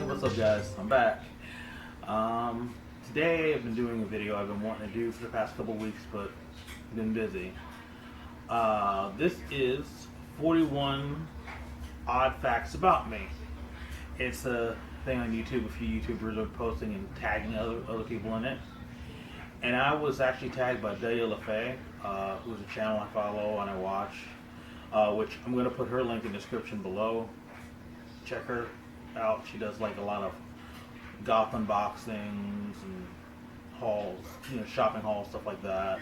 What's up, guys? I'm back. Today I've been doing a video I've been wanting to do for the past couple weeks, but been busy. This is 41 odd facts about me. It's a thing on YouTube. A few YouTubers are posting and tagging other people in it. And I was actually tagged by Delia Lefey, who's a channel I follow and I watch, which I'm going to put her link in the description below. Check her out. She does like a lot of goth unboxings and hauls, shopping hauls, stuff like that.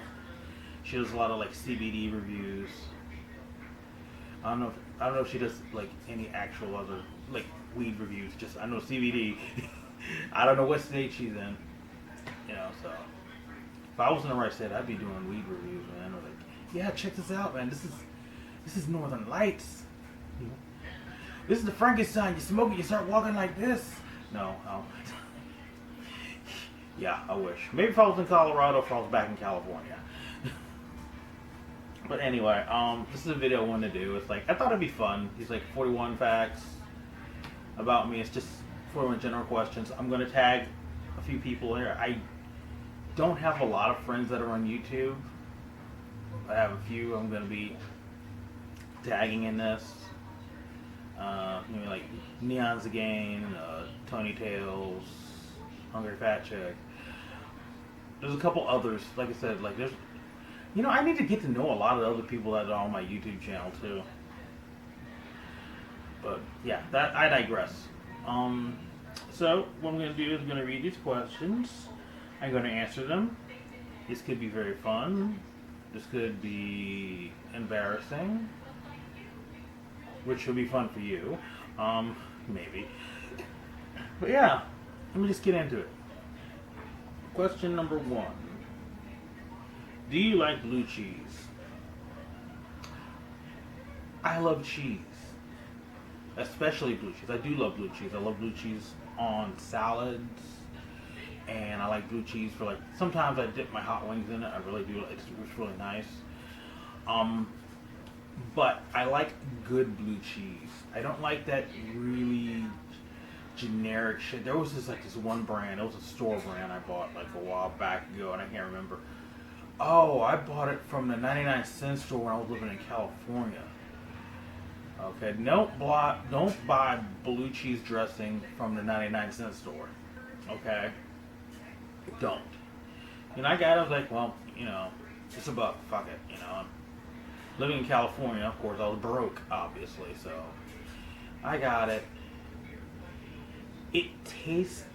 She does a lot of like CBD reviews. I don't know if she does like any actual other like weed reviews. Just I know CBD. I don't know what state she's in. So if I was in the right state, I'd be doing weed reviews, man. Or like, yeah, check this out, man. This is Northern Lights. This is the Frankenstein. You smoke it, you start walking like this. No. Yeah, I wish. Maybe if I was in Colorado, if I was back in California. But anyway, this is a video I wanted to do. It's like, I thought it'd be fun. These like 41 facts about me. It's just 41 general questions. I'm going to tag a few people here. I don't have a lot of friends that are on YouTube. I have a few I'm going to be tagging in this. Like Neon Tzigane, Toni Tails, Hungry Fatchick. There's a couple others. Like I said, like there's, I need to get to know a lot of the other people that are on my YouTube channel too. But yeah, I digress. So what I'm going to do is I'm going to read these questions. I'm going to answer them. This could be very fun. This could be embarrassing, which will be fun for you, maybe. But yeah, let me just get into it. Question number 1. Do you like blue cheese? I love cheese. Especially blue cheese. I do love blue cheese. I love blue cheese on salads. And I like blue cheese for like, sometimes I dip my hot wings in it. I really do. It's really nice. But I like good blue cheese. I don't like that really generic shit. There was this one brand. It was a store brand I bought like a while back ago, and I can't remember. Oh, I bought it from the 99-cent store when I was living in California. Okay, don't buy blue cheese dressing from the 99-cent store. Okay, don't. I got it. I was like, well, it's a buck. Fuck it. Living in California, of course, I was broke, obviously, so I got it. It tasted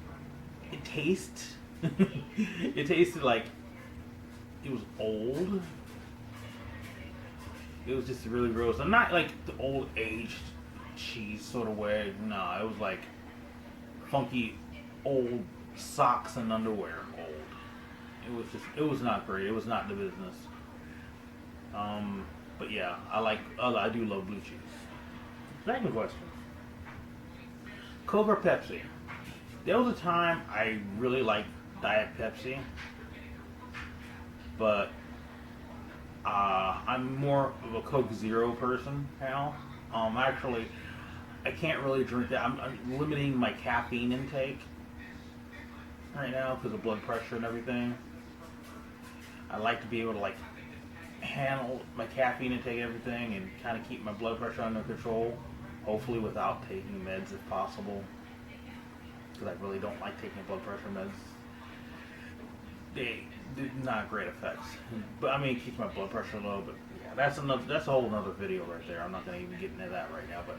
like it was old. It was just really gross. I'm not like the old aged cheese sort of way. No, it was like funky old socks and underwear old. It was not great. It was not the business. But yeah, I do love blue cheese. Second question. Coke or Pepsi? There was a time I really liked Diet Pepsi, but I'm more of a Coke Zero person now. Actually, I can't really drink that. I'm limiting my caffeine intake right now because of blood pressure and everything. I like to be able to handle my caffeine intake and everything and kind of keep my blood pressure under control, hopefully without taking meds if possible, because I really don't like taking blood pressure meds. They not great effects, but it keeps my blood pressure low. But yeah, that's a whole another video right there. I'm not going to even get into that right now. But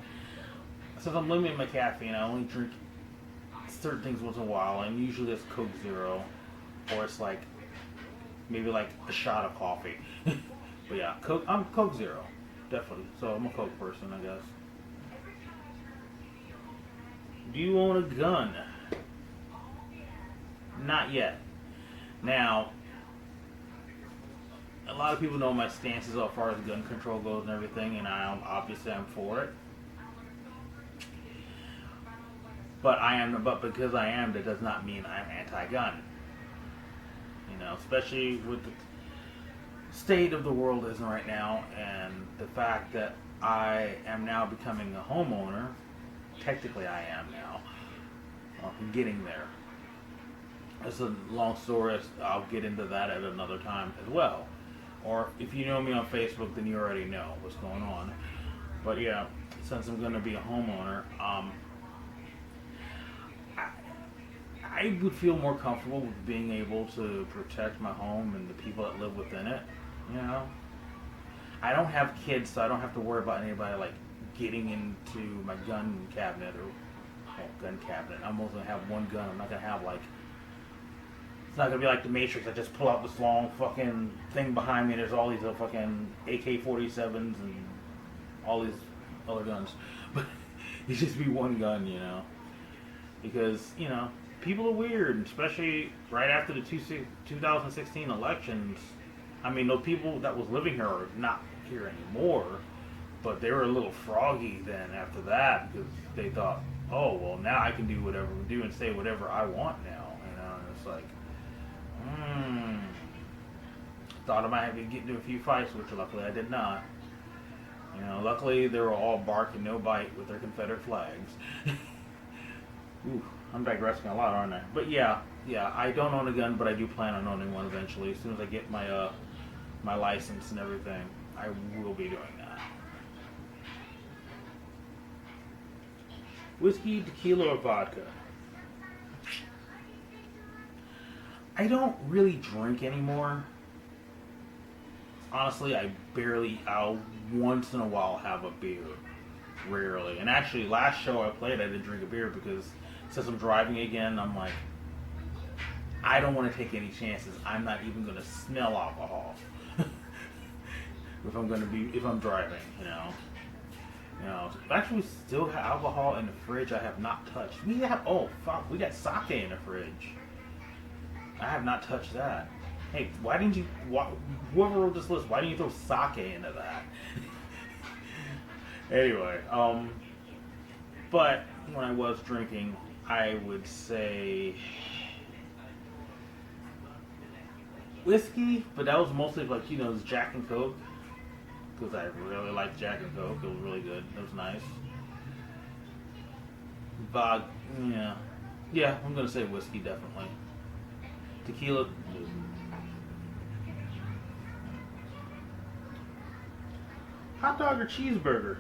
since I'm limiting my caffeine, I only drink certain things once in a while, and usually it's Coke Zero, or it's maybe a shot of coffee. But yeah, I'm Coke Zero, definitely. So I'm a Coke person, I guess. Do you own a gun? Not yet. Now, a lot of people know my stances as far as gun control goes and everything, and obviously I'm for it. But because I am, that does not mean I'm anti-gun. You know, especially with the state of the world is right now, and the fact that I am now becoming a homeowner. Technically, I am now. Getting there. It's a long story. I'll get into that at another time as well. Or if you know me on Facebook, then you already know what's going on. But yeah, since I'm going to be a homeowner, I would feel more comfortable with being able to protect my home and the people that live within it. You know, I don't have kids, so I don't have to worry about anybody like getting into my gun cabinet gun cabinet. I'm only gonna have one gun. I'm not gonna have like, it's not gonna be like the Matrix. I just pull out this long fucking thing behind me. And there's all these fucking AK-47s and all these other guns, but it just be one gun, you know, because you know people are weird, especially right after the 2016 elections. I mean, those people that was living here are not here anymore, but they were a little froggy then after that because they thought, oh, well, now I can do and say whatever I want now, you know, and it's like, thought I might have to get into a few fights, which luckily I did not. You know, luckily they were all bark and no bite with their Confederate flags. Ooh, I'm digressing a lot, aren't I? But yeah, I don't own a gun, but I do plan on owning one eventually. As soon as I get my my license and everything, I will be doing that. Whiskey, tequila, or vodka? I don't really drink anymore. Honestly, I'll once in a while have a beer. Rarely. And actually, last show I played, I didn't drink a beer because since I'm driving again, I'm like, I don't want to take any chances. I'm not even going to smell alcohol if I'm driving, you know. You know, actually, we still have alcohol in the fridge I have not touched. We got sake in the fridge. I have not touched that. Hey, whoever wrote this list, why didn't you throw sake into that? Anyway, but when I was drinking, I would say whiskey, but that was mostly like, you know, Jack and Coke, because I really liked Jack and Coke. It was really good. It was nice. Yeah, I'm gonna say whiskey definitely. Tequila. Hot dog or cheeseburger?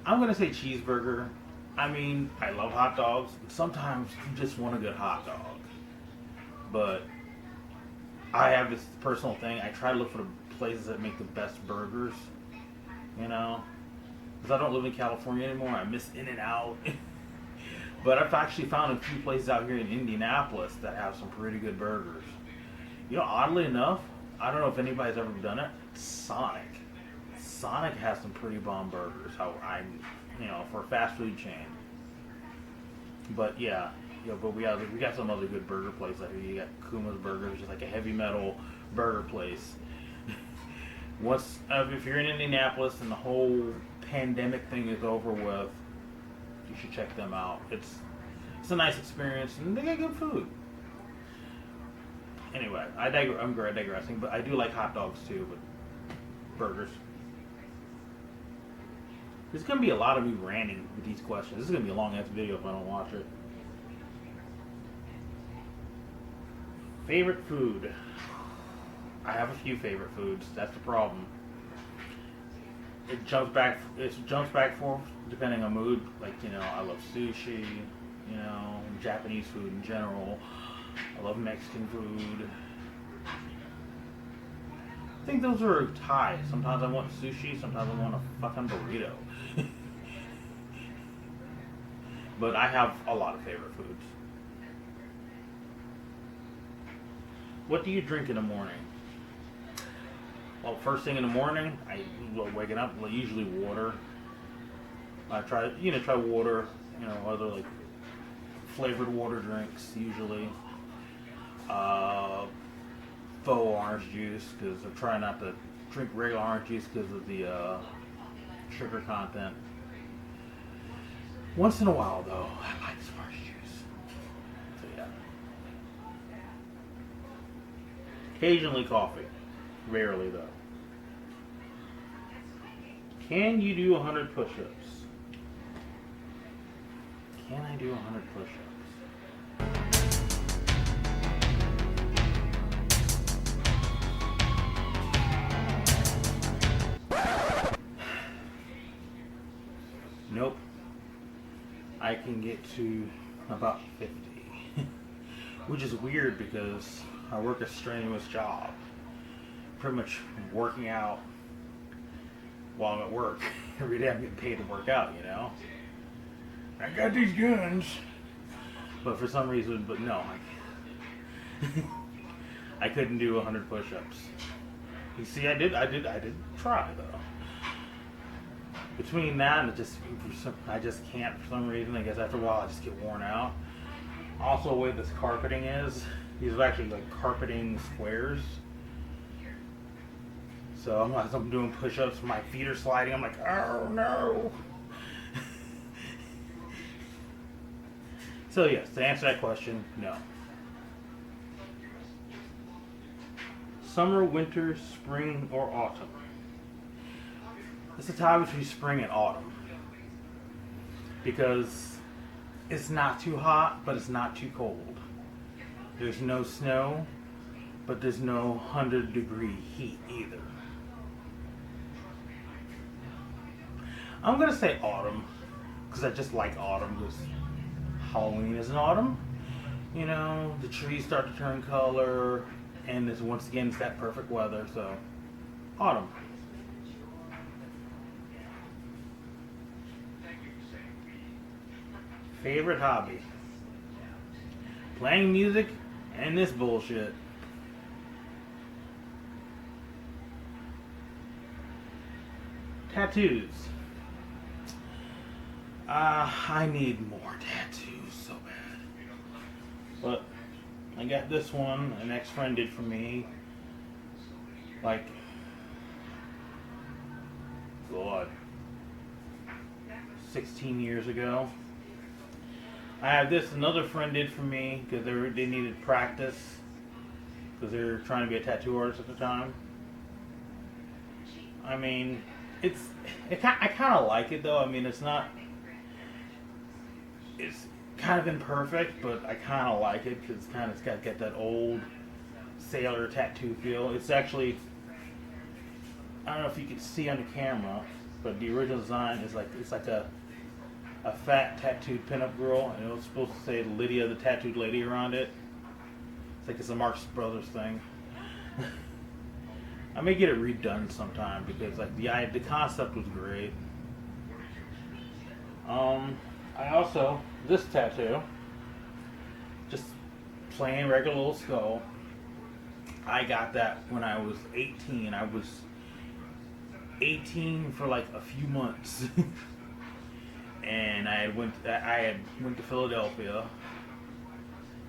I'm going to say cheeseburger. I mean, I love hot dogs. Sometimes you just want a good hot dog. But I have this personal thing. I try to look for the places that make the best burgers. You know? Because I don't live in California anymore. I miss In-N-Out. But I've actually found a few places out here in Indianapolis that have some pretty good burgers. You know, oddly enough, I don't know if anybody's ever done it. Sonic has some pretty bomb burgers. For a fast food chain. But yeah, but we got some other good burger places out here. You got Kuma's Burger, which is like a heavy metal burger place. If you're in Indianapolis and the whole pandemic thing is over with, you should check them out. It's a nice experience and they got good food. Anyway, I'm digressing, but I do like hot dogs too, but burgers. There's going to be a lot of me ranting with these questions. This is going to be a long-ass video if I don't watch it. Favorite food? I have a few favorite foods. That's the problem. It jumps back forth depending on mood. Like, you know, I love sushi, you know, Japanese food in general. I love Mexican food. I think those are ties. Sometimes I want sushi, sometimes I want a fucking burrito. But I have a lot of favorite foods. What do you drink in the morning? Well, first thing in the morning, waking up, usually water. I try water, you know, other like flavored water drinks usually. Faux orange juice, because I try not to drink regular orange juice because of the sugar content. Once in a while, though, I like some orange juice. So yeah. Occasionally coffee. Rarely, though. Can you do 100 push-ups? Can I do 100 push-ups? Nope. I can get to about 50. Which is weird because I work a strenuous job. Pretty much working out while I'm at work. Every day I'm getting paid to work out, you know? I got these guns. But for some reason, no. I couldn't do 100 push-ups. You see, I did try though. Between that and I just can't for some reason. I guess after a while I just get worn out. Also, the way this carpeting is, these are actually like carpeting squares. So as I'm doing push-ups, my feet are sliding. I'm like, oh no. So yes, to answer that question, no. Summer, winter, spring, or autumn? It's a tie between spring and autumn. Because it's not too hot, but it's not too cold. There's no snow, but there's no 100-degree heat either. I'm going to say autumn, because I just like autumn, because Halloween is in autumn. You know, the trees start to turn color, and once again, it's that perfect weather, so autumn. Favorite hobby? Playing music and this bullshit. Tattoos. I need more tattoos so bad. But I got this one an ex-friend did for me. Like, God, 16 years ago. I have this another friend did for me because they needed practice because they were trying to be a tattoo artist at the time. I mean, I kind of like it though. I mean, it's kind of imperfect, but I kind of like it because it's got that old sailor tattoo feel. It's actually, I don't know if you can see on the camera, but the original design is it's like a fat tattooed pinup girl, and it was supposed to say Lydia, the tattooed lady, around it. It's like it's a Marx Brothers thing. I may get it redone sometime because the concept was great. I also, this tattoo, just plain regular little skull. I got that when I was 18. I was 18 for like a few months. And I went to Philadelphia.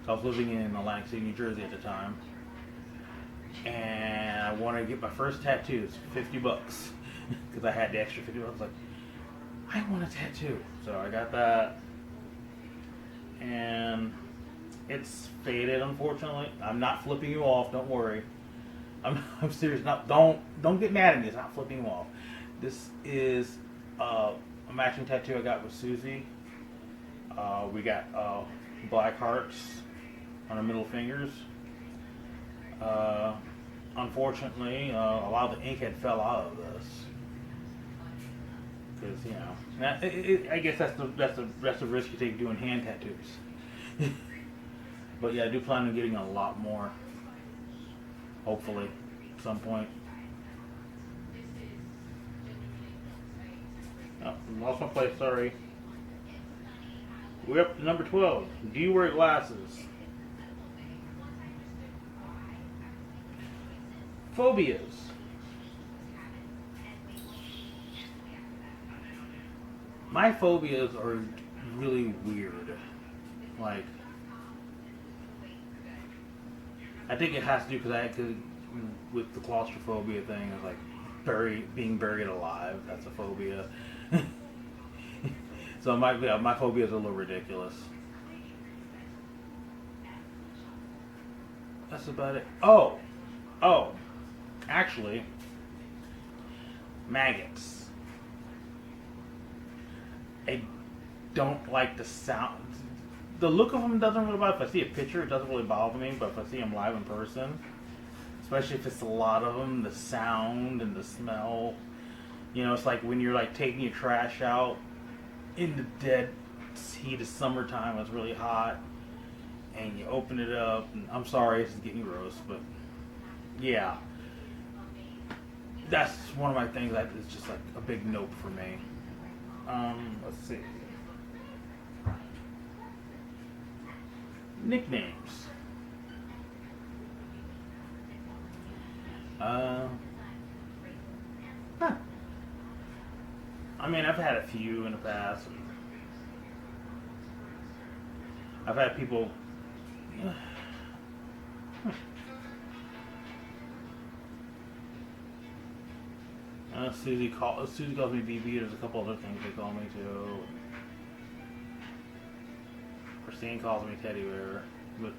I was living in Atlantic City, New Jersey at the time. And I wanted to get my first tattoo. It's $50 because I had the extra $50. I was like, I want a tattoo, so I got that. And it's faded, unfortunately. I'm not flipping you off. Don't worry. I'm serious. Don't get mad at me. It's not flipping you off. This is a matching tattoo I got with Susie. We got black hearts on our middle fingers. Unfortunately, a lot of the ink had fell out of this because I guess that's the risk you take doing hand tattoos. But yeah, I do plan on getting a lot more. Hopefully, at some point. Oh, lost my place. Sorry. We're up to number 12. Do you wear glasses? Phobias. My phobias are really weird. Like, I think it has to do because with the claustrophobia thing, it's like being buried alive. That's a phobia. So my phobia is a little ridiculous. That's about it. Oh, actually, maggots. I don't like the sound. The look of them doesn't really bother me. If I see a picture, it doesn't really bother me. But if I see them live in person, especially if it's a lot of them, the sound and the smell. You know, it's like when you're like taking your trash out in the dead heat of summertime. It's really hot, and you open it up. And I'm sorry, this is getting gross, but yeah, that's one of my things. That is just like a big nope for me. Let's see. Nicknames. I mean, I've had a few in the past. I've had people. Susie calls me BB. There's a couple other things they call me too. Christine calls me Teddy Bear. But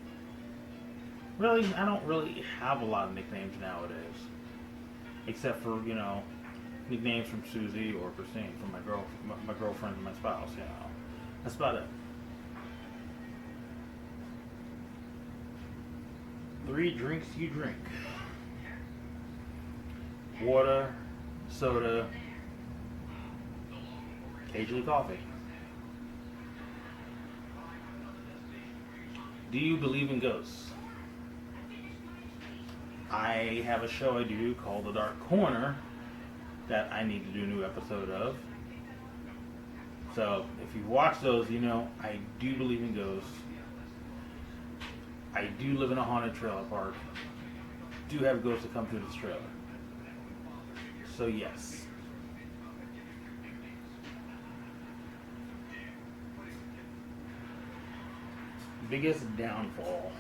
really, I don't really have a lot of nicknames nowadays. Except for, you know, nicknames from Susie or Christine, from my girlfriend and my spouse, you know. That's about it. 3 drinks you drink. Water, soda, occasionally coffee. Do you believe in ghosts? I have a show I do called The Dark Corner that I need to do a new episode of. So if you watch those, you know I do believe in ghosts. I do live in a haunted trailer park. Do have ghosts that come through this trailer. So yes. Biggest downfall.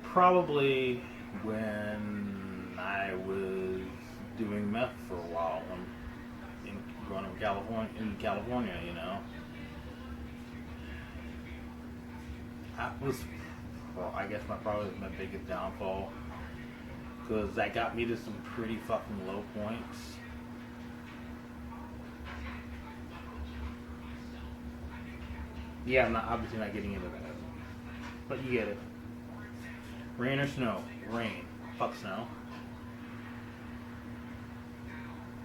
Probably when I was doing meth for a while, growing up in California, you know. That was, I guess, probably my biggest downfall, because that got me to some pretty fucking low points. Yeah, I'm obviously not getting into that, but you get it. Rain or snow? Rain. Fuck snow.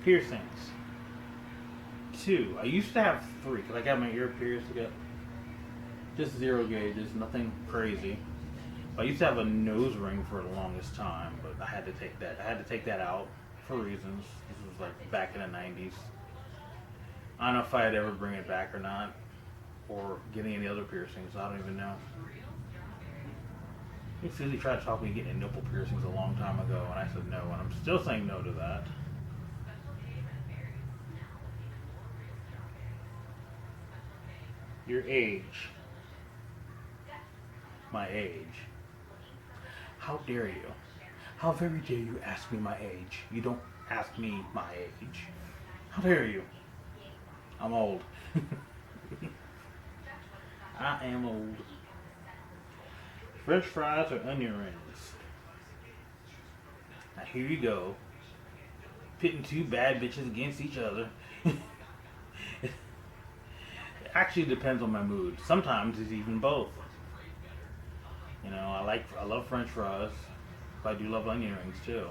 Piercings. 2. I used to have 3 because I got my ear pierced. Just 0 gauges, nothing crazy. I used to have a nose ring for the longest time, but I had to take that out for reasons. This was like back in the 90s. I don't know if I'd ever bring it back or not, or getting any other piercings. I don't even know. Susie tried to talk me into getting nipple piercings a long time ago, and I said no, and I'm still saying no to that. Your age. My age. How dare you? How very dare you ask me my age? You don't ask me my age. How dare you? I'm old. I am old. French fries or onion rings? Now here you go. Pitting 2 bad bitches against each other. It actually depends on my mood. Sometimes it's even both. You know, I love French fries, but I do love onion rings too.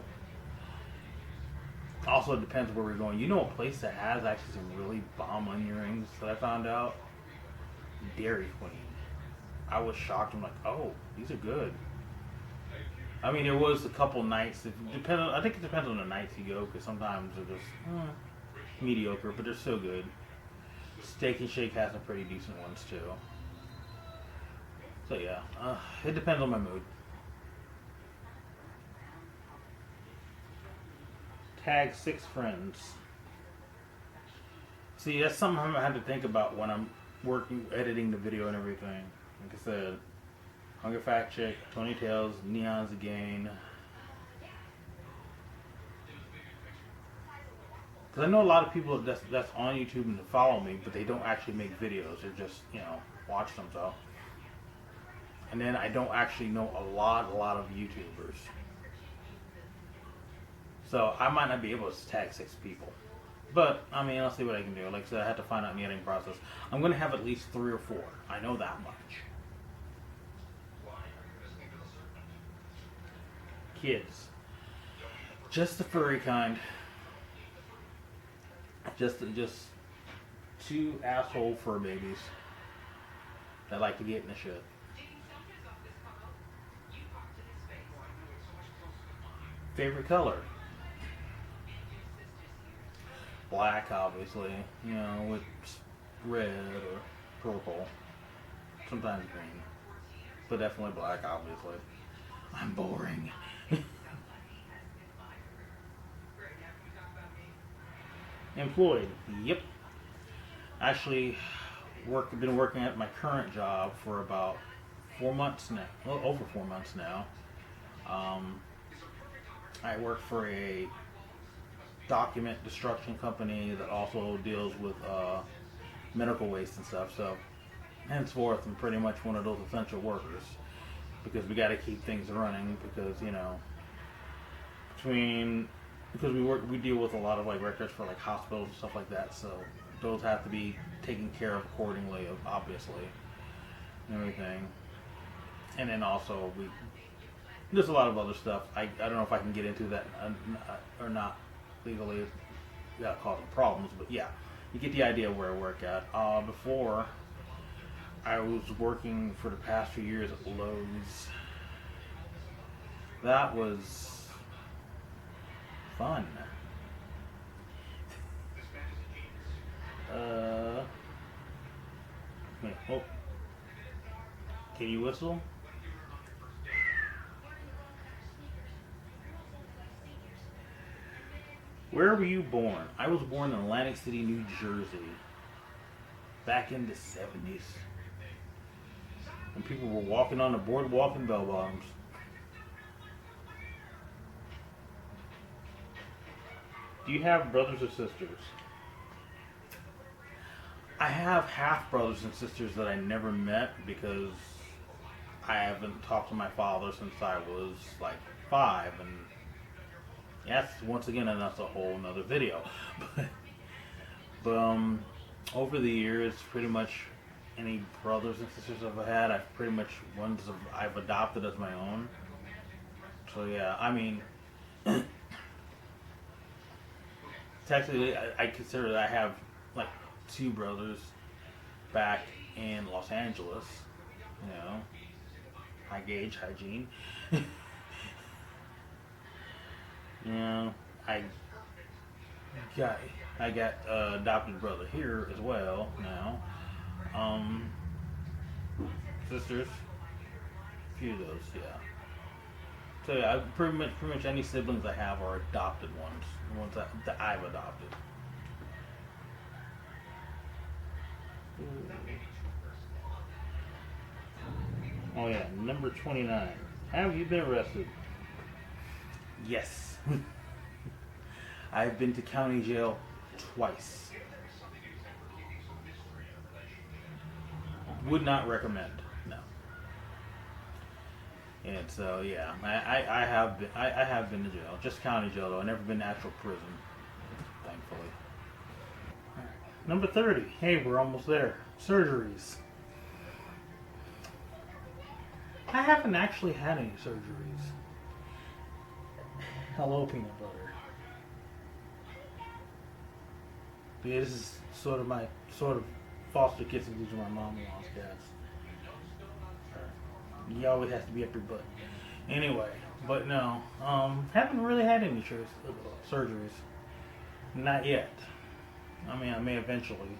Also, it depends where we're going. You know, a place that has actually some really bomb onion rings that I found out? Dairy Queen. I was shocked. I'm like, oh, these are good. I mean, there was a couple nights. I think it depends on the nights you go, because sometimes they're just mediocre, but they're so good. Steak and Shake has some pretty decent ones too. So yeah, it depends on my mood. Tag 6 friends. See, that's something I had to think about when I'm editing the video and everything. Like I said, Fatchick, Toni Tails, Tzigane, Because I know a lot of people that's on YouTube and follow me, but they don't actually make videos. They're just, watch them. So, and then I don't actually know a lot of YouTubers. So I might not be able to tag 6 people. But, I mean, I'll see what I can do. Like I said, I have to find out in the editing process. I'm going to have at least 3 or 4. I know that much. Kids. Just the furry kind. Just 2 asshole fur babies that like to get in the shit. Favorite color? Black, obviously. With red or purple. Sometimes green. But definitely black, obviously. I'm boring. Employed. Yep. Actually, been working at my current job for about 4 months now. Well, over 4 months now. I work for a document destruction company that also deals with medical waste and stuff. So, henceforth, I'm pretty much one of those essential workers because we got to keep things running. Because because we deal with a lot of like records for like hospitals and stuff like that. So those have to be taken care of accordingly, obviously, and everything. And then also there's a lot of other stuff. I don't know if I can get into that or not legally. That causing problems, but yeah, you get the idea where I work at. Before, I was working for the past few years at Lowe's. That was fun. Wait, oh. Can you whistle? Where were you born? I was born in Atlantic City, New Jersey. Back in the 70s. When people were walking on the boardwalk in bell bottoms. Do you have brothers or sisters? I have half brothers and sisters that I never met because I haven't talked to my father since I was like 5, and yes, once again, and that's a whole nother video. But over the years, pretty much any brothers and sisters I've had, I've pretty much ones I've adopted as my own. So yeah, I mean, technically, I consider that I have like 2 brothers back in Los Angeles. High gauge, hygiene. I got adopted brother here as well now. Sisters, a few of those, yeah. So yeah, pretty much any siblings I have are adopted ones, the ones that I've adopted. Oh yeah, number 29. Have you been arrested? Yes. I've been to county jail twice. Would not recommend. No. And so yeah, I have been to jail. Just county jail though. I've never been to actual prison. Thankfully. Number 30. Hey, we're almost there. Surgeries. I haven't actually had any surgeries. Hello, peanut butter. But yeah, this is sort of foster kids and losing my mom and lost cats. He always has to be up your butt. Anyway, but no, haven't really had any surgeries. Not yet. I mean, I may eventually,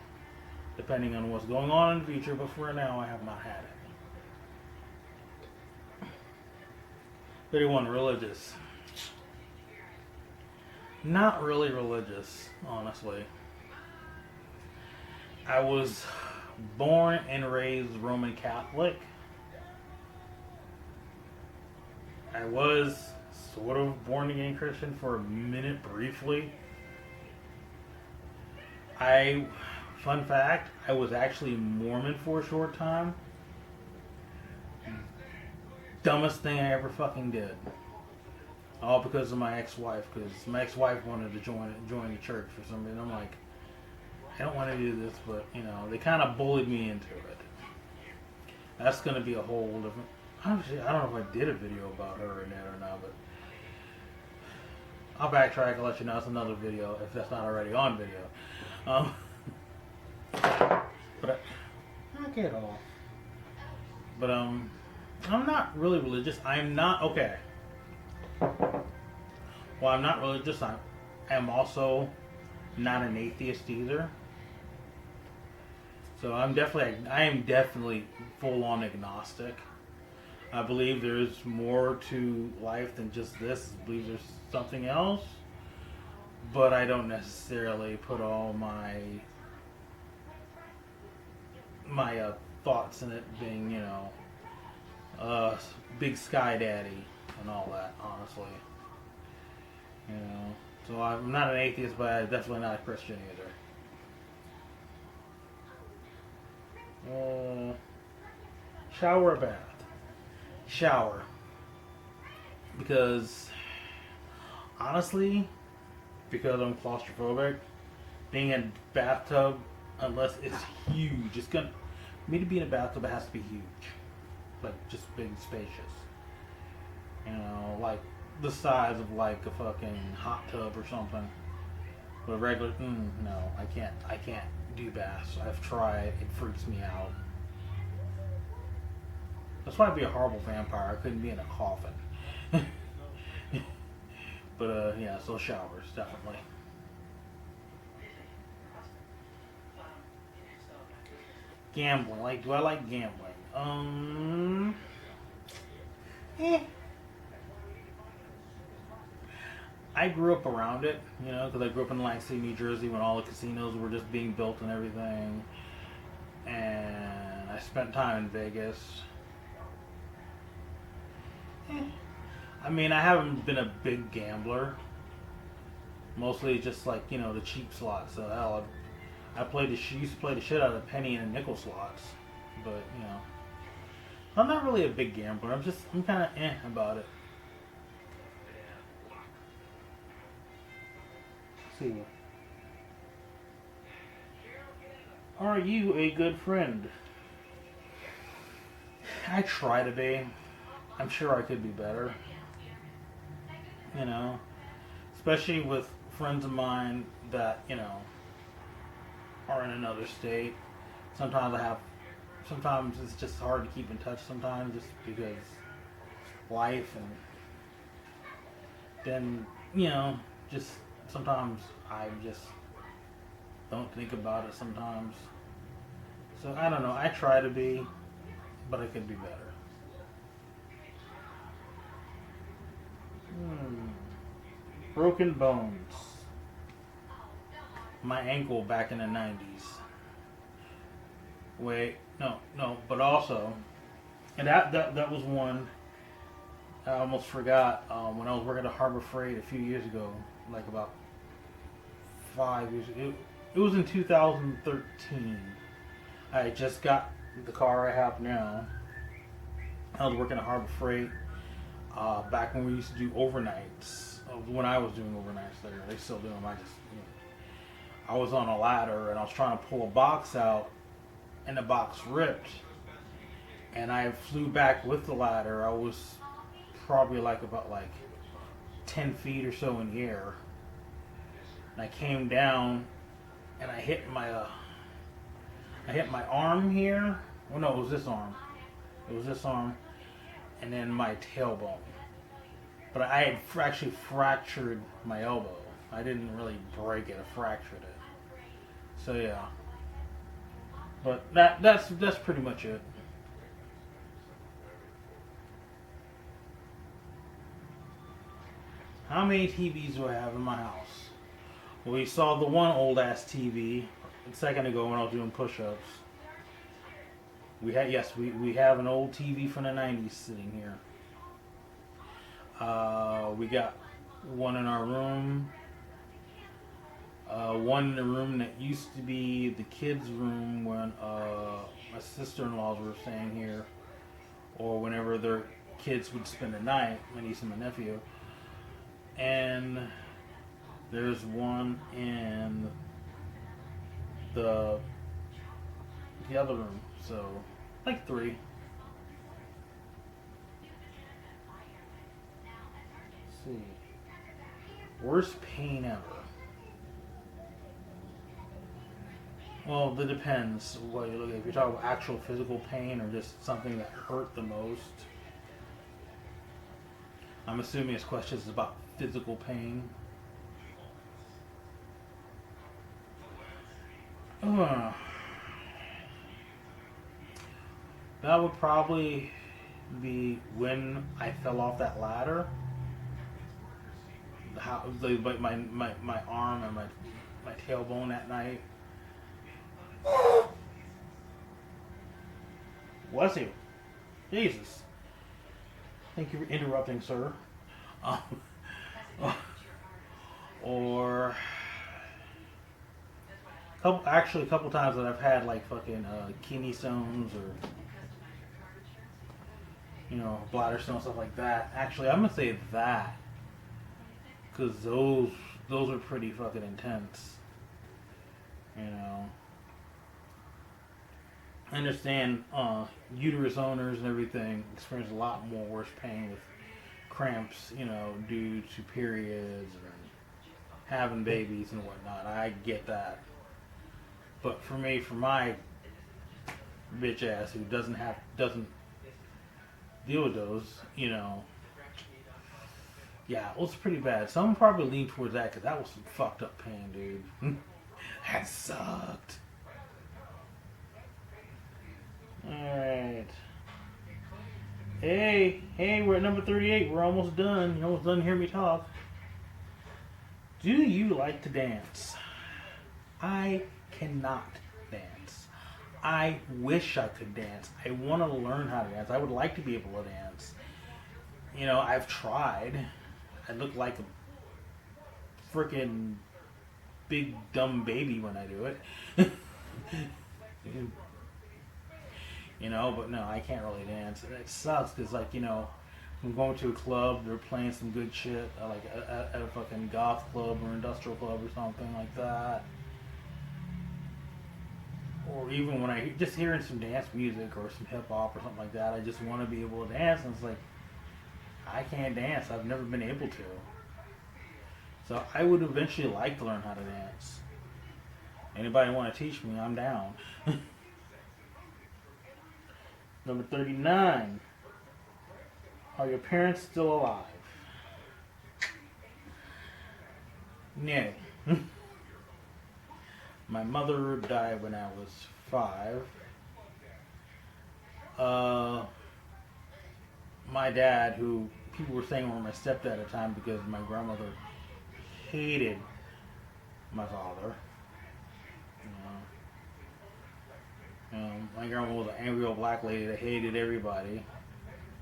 depending on what's going on in the future, but for now, I have not had it. 31, religious. Not really religious, honestly. I was born and raised Roman Catholic. I was sort of born again Christian for a minute briefly. Fun fact, I was actually Mormon for a short time. Dumbest thing I ever fucking did. All because of my ex-wife, because my ex-wife wanted to join the church for some reason. I'm like, I don't want to do this, but, you know, they kind of bullied me into it. That's going to be a whole different... Honestly, I don't know if I did a video about her in there or not, but... I'll backtrack and let you know it's another video, if that's not already on video. But I get off. But, I'm not really religious. I'm not... Okay. Well, I'm not religious. I am also not an atheist either. So I am definitely full-on agnostic. I believe there's more to life than just this. I believe there's something else, but I don't necessarily put all my thoughts in it being, you know, big sky daddy and all that. Honestly, you know. So I'm not an atheist, but I'm definitely not a Christian either. Shower or bath? Shower. Because, honestly, because I'm claustrophobic, being in a bathtub, unless it's huge, me to be in a bathtub, it has to be huge. Like, just big and spacious. You know, like the size of like a fucking hot tub or something. But regular, no, I can't do baths. I've tried. It freaks me out. That's why I'd be a horrible vampire. I couldn't be in a coffin. But yeah, so showers definitely. Gambling. Like, do I like gambling? I grew up around it, you know, because I grew up in Lansing, New Jersey, when all the casinos were just being built and everything. And I spent time in Vegas. I mean, I haven't been a big gambler. Mostly just like, you know, the cheap slots. So hell, used to play the shit out of penny and nickel slots. But, you know, I'm not really a big gambler. I'm kind of about it. See. Are you a good friend? I try to be. I'm sure I could be better. You know, especially with friends of mine that, you know, are in another state. Sometimes it's just hard to keep in touch sometimes just because life, and then, you know, just sometimes I just don't think about it sometimes. So I don't know. I try to be, but I could be better. Broken bones. My ankle back in the 90s. Wait, no, but also, and that was one I almost forgot when I was working at Harbor Freight a few years ago, like about 5 years ago. It was in 2013. I just got the car I have now. I was working at Harbor Freight back when we used to do overnights. When I was doing overnights there, they still do them. I was on a ladder and I was trying to pull a box out, and the box ripped. And I flew back with the ladder. I was probably about 10 feet or so in the air. And I came down and I hit my arm here. Well, no, it was this arm. And then my tailbone. But I had actually fractured my elbow. I didn't really break it, I fractured it. So yeah. But that's pretty much it. How many TVs do I have in my house? Well, we saw the one old ass TV a second ago when I was doing push-ups. We have an old TV from the 90s sitting here. We got one in our room. one in the room that used to be the kids' room when my sister-in-laws were staying here, or whenever their kids would spend the night, my niece and my nephew. And there's one in the other room, so like 3. Let's see. Worst pain ever. Well, that depends what you look at. If you're talking about actual physical pain or just something that hurt the most. I'm assuming this question is about physical pain. That would probably be when I fell off that ladder. How my arm and my tailbone that night. Bless you. Jesus. Thank you for interrupting, sir. Or a couple times that I've had like fucking kidney stones or bladder stones, stuff like that. Actually, I'm gonna say that because those are pretty fucking intense. I understand uterus owners and everything experience a lot more worse pain with cramps, due to periods and having babies and whatnot. I get that. But for me, for my bitch ass who doesn't deal with those, yeah, it was pretty bad. Some probably lean towards that because that was some fucked up pain, dude. That sucked. Alright. Hey, we're at number 38. We're almost done. You're almost done hearing me talk. Do you like to dance? I cannot dance. I wish I could dance. I want to learn how to dance. I would like to be able to dance. I've tried. I look like a freaking big dumb baby when I do it. But no, I can't really dance. And it sucks because, I'm going to a club, they're playing some good shit, like at a fucking goth club or industrial club or something like that. Or even when I just hearing some dance music or some hip hop or something like that, I just want to be able to dance, and it's like, I can't dance. I've never been able to. So I would eventually like to learn how to dance. Anybody want to teach me, I'm down. Number 39. Are your parents still alive? No. My mother died when I was 5. My dad, who people were saying were my stepdad at the time because my grandmother hated my father. My grandma was an angry old black lady that hated everybody.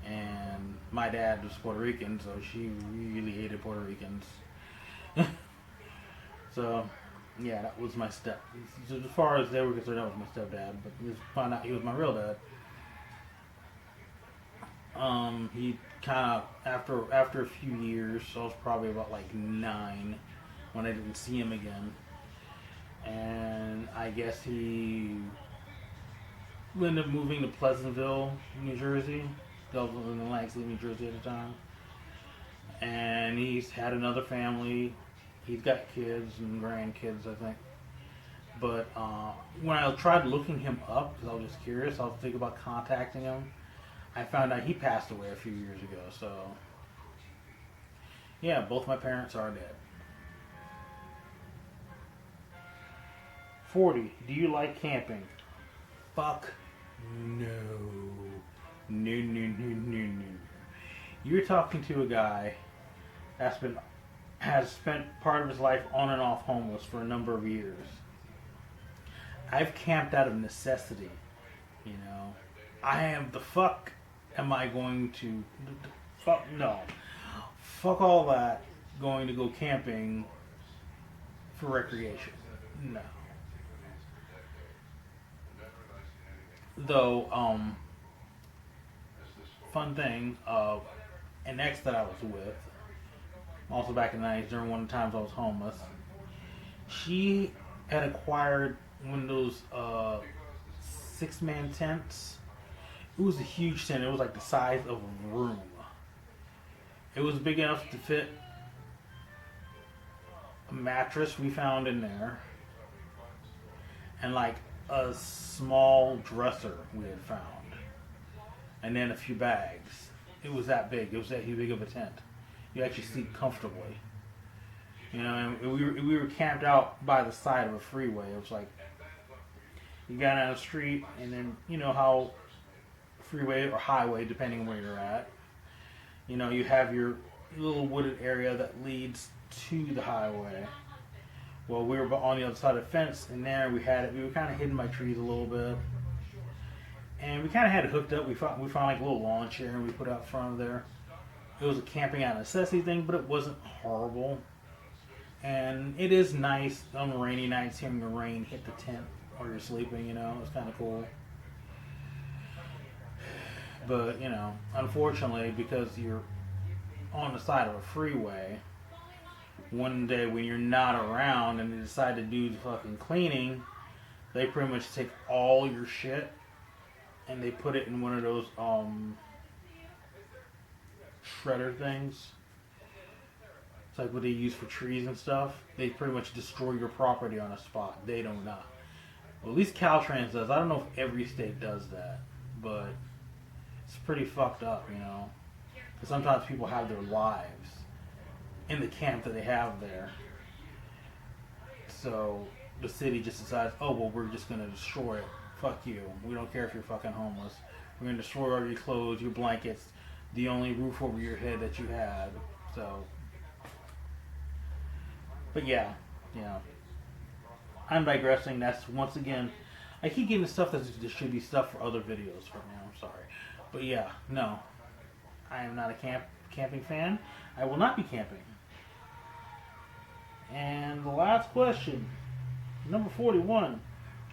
And my dad was Puerto Rican, so she really hated Puerto Ricans. So, yeah, that was my step. So as far as they were concerned, that was my stepdad. But just found out he was my real dad. He kind of, after a few years, so I was probably about like 9 when I didn't see him again. And I guess he ended up moving to Pleasantville, New Jersey. I was in Atlantic City, New Jersey at the time. And he's had another family. He's got kids and grandkids, I think. But when I tried looking him up, because I was just curious, I was thinking about contacting him. I found out he passed away a few years ago. So, yeah, both my parents are dead. 40. Do you like camping? Fuck no. No. You're talking to a guy has spent part of his life on and off homeless for a number of years. I've camped out of necessity. I am the fuck. Am I going to? Fuck no. Fuck all that. Going to go camping for recreation. No. Though, fun thing, an ex that I was with, also back in the 90s, during one of the times I was homeless, she had acquired one of those 6-man tents. It was a huge tent. It was like the size of a room. It was big enough to fit a mattress we found in there, and like a small dresser we had found, and then a few bags. It was that big. It was that big of a tent. You actually sleep comfortably. You know, and we were camped out by the side of a freeway. It was like you got on the street, and then you know how freeway or highway, depending on where you're at. You know, you have your little wooded area that leads to the highway. Well, we were on the other side of the fence, and there we were kind of hidden by trees a little bit. And we kind of had it hooked up. We found like a little lawn chair, and we put out front of there. It was a camping out necessity thing, but it wasn't horrible. And it is nice on rainy nights hearing the rain hit the tent while you're sleeping, you know. It's kind of cool. But, you know, unfortunately, because you're on the side of a freeway, one day when you're not around and they decide to do the fucking cleaning, they pretty much take all your shit and they put it in one of those shredder things. It's like what they use for trees and stuff. They pretty much destroy your property on a spot. They do not. Well, at least Caltrans does. I don't know if every state does that, but it's pretty fucked up, you know. Because sometimes people have their lives in the camp that they have there. So the city just decides, oh, well, we're just going to destroy it. Fuck you. We don't care if you're fucking homeless. We're going to destroy all your clothes, your blankets, the only roof over your head that you had. So, but yeah, you know, I'm digressing. That's, once again, I keep getting stuff that should be stuff for other videos right now. I'm sorry. But yeah, no. I am not a camping fan. I will not be camping. And the last question, number 41,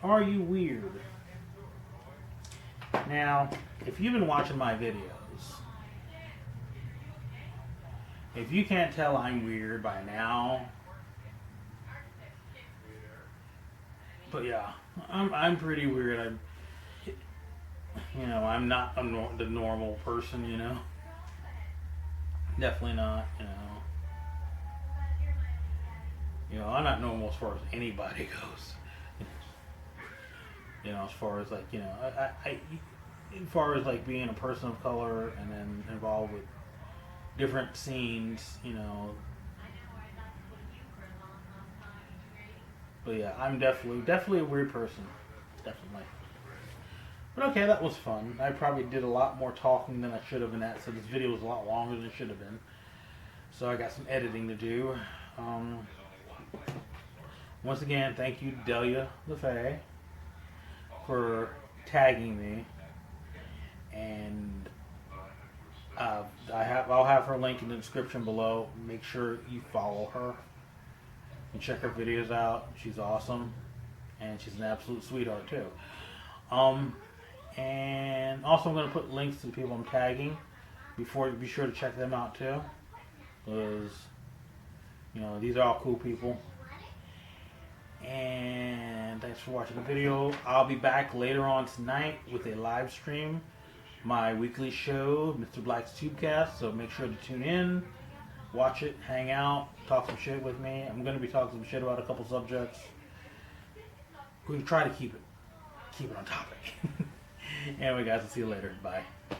are you weird? Now, if you've been watching my videos, if you can't tell I'm weird by now, but yeah, I'm pretty weird. I'm not the normal person, you know. Definitely not, you know. You know, I'm not normal as far as anybody goes. You know, as far as like, you know, as far as like being a person of color and then involved with different scenes, you know. But yeah, I'm definitely a weird person. Definitely. But okay, that was fun. I probably did a lot more talking than I should have in that, so this video was a lot longer than it should have been. So I got some editing to do. Once again, thank you, Delia Lefey, for tagging me. And I'll have her link in the description below. Make sure you follow her and check her videos out. She's awesome, and she's an absolute sweetheart too. And also I'm going to put links to the people I'm tagging. Be sure to check them out too, because you know these are all cool people. And thanks for watching the video. I'll be back later on tonight with a live stream, my weekly show, Mr. Black's Tubecast. So make sure to tune in, watch it, hang out, talk some shit with me. I'm going to be talking some shit about a couple subjects. We can try to keep it on topic. Anyway, guys, I'll see you later. Bye.